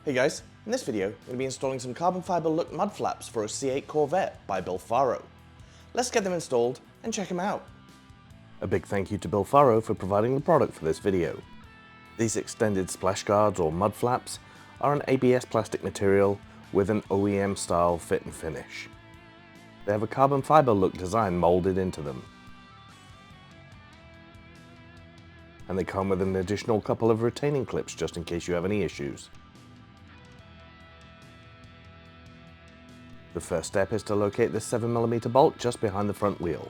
Hey guys, in this video, I'm going to be installing some carbon fiber look mud flaps for a C8 Corvette by BILLFARO. Let's get them installed and check them out. A big thank you to BILLFARO for providing the product for this video. These extended splash guards or mud flaps are an ABS plastic material with an OEM style fit and finish. They have a carbon fiber look design molded into them. And they come with an additional couple of retaining clips just in case you have any issues. The first step is to locate this 7mm bolt just behind the front wheel.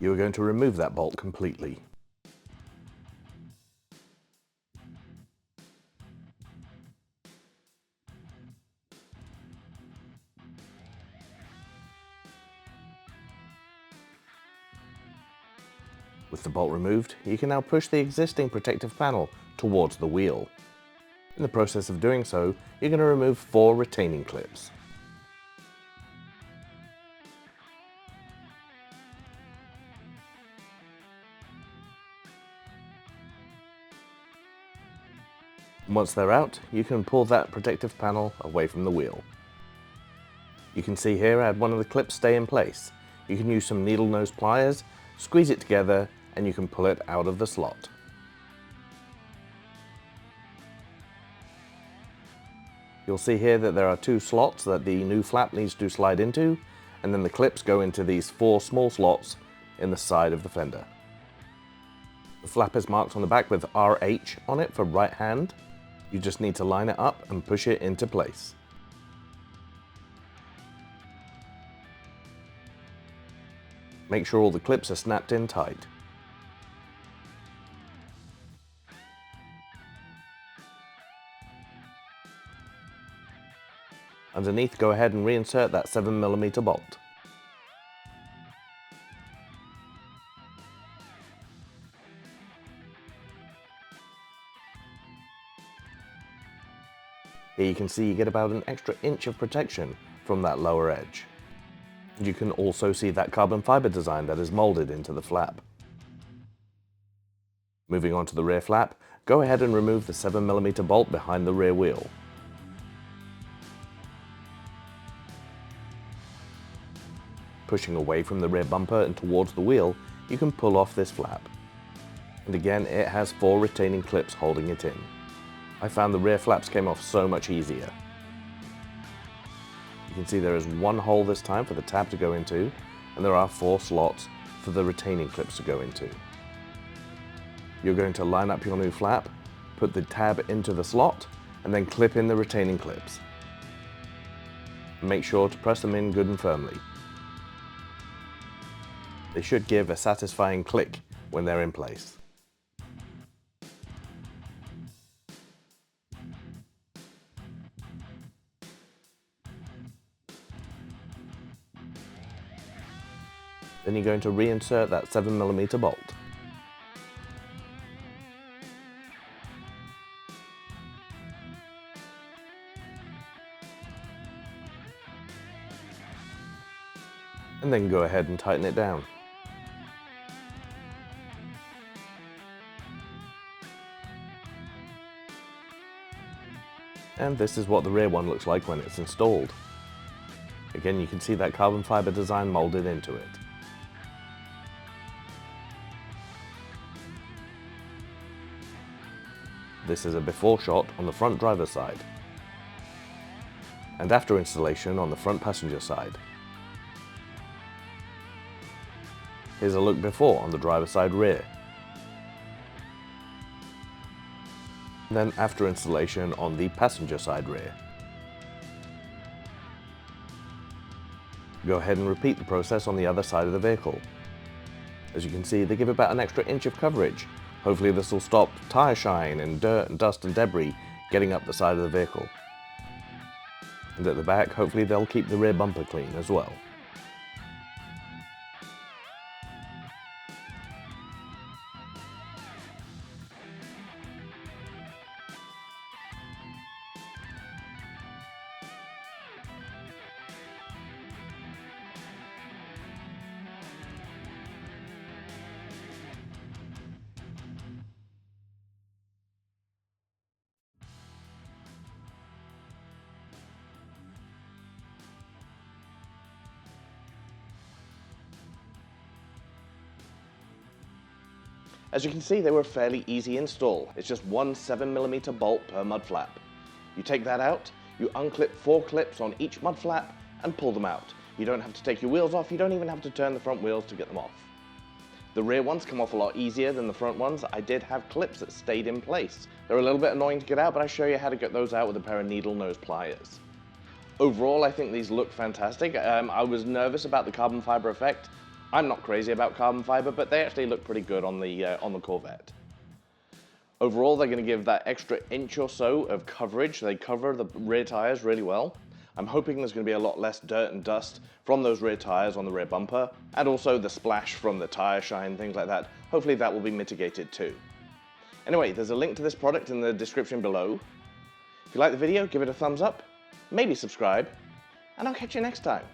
You are going to remove that bolt completely. With the bolt removed, you can now push the existing protective panel towards the wheel. In the process of doing so, you're going to remove 4 retaining clips. Once they're out, you can pull that protective panel away from the wheel. You can see here I had one of the clips stay in place. You can use some needle nose pliers, squeeze it together, and you can pull it out of the slot. You'll see here that there are 2 slots that the new flap needs to slide into, and then the clips go into these 4 small slots in the side of the fender. The flap is marked on the back with RH on it for right hand. You just need to line it up and push it into place. Make sure all the clips are snapped in tight. Underneath, go ahead and reinsert that 7mm bolt. Here you can see you get about an extra inch of protection from that lower edge. You can also see that carbon fiber design that is molded into the flap. Moving on to the rear flap, go ahead and remove the 7mm bolt behind the rear wheel. Pushing away from the rear bumper and towards the wheel, you can pull off this flap. And again, it has 4 retaining clips holding it in. I found the rear flaps came off so much easier. You can see there is 1 hole this time for the tab to go into, and there are 4 slots for the retaining clips to go into. You're going to line up your new flap, put the tab into the slot, and then clip in the retaining clips. Make sure to press them in good and firmly. They should give a satisfying click when they're in place. Then you're going to reinsert that 7mm bolt. And then go ahead and tighten it down. And this is what the rear one looks like when it's installed. Again, you can see that carbon fiber design molded into it. This is a before shot on the front driver's side, and after installation on the front passenger side. Here's a look before on the driver's side rear. And then after installation on the passenger side rear. Go ahead and repeat the process on the other side of the vehicle. As you can see, they give about an extra inch of coverage. Hopefully this will stop tire shine and dirt and dust and debris getting up the side of the vehicle. And at the back, hopefully they'll keep the rear bumper clean as well. As you can see, they were a fairly easy install. It's just one 7mm bolt per mud flap. You take that out, you unclip 4 clips on each mud flap and pull them out. You don't have to take your wheels off, you don't even have to turn the front wheels to get them off. The rear ones come off a lot easier than the front ones. I did have clips that stayed in place. They're a little bit annoying to get out, but I show you how to get those out with a pair of needle nose pliers. Overall, I think these look fantastic. I was nervous about the carbon fiber effect. I'm not crazy about carbon fiber, but they actually look pretty good on the Corvette. Overall, they're going to give that extra inch or so of coverage. They cover the rear tires really well. I'm hoping there's going to be a lot less dirt and dust from those rear tires on the rear bumper, and also the splash from the tire shine, things like that. Hopefully that will be mitigated too. Anyway, there's a link to this product in the description below. If you like the video, give it a thumbs up, maybe subscribe, and I'll catch you next time.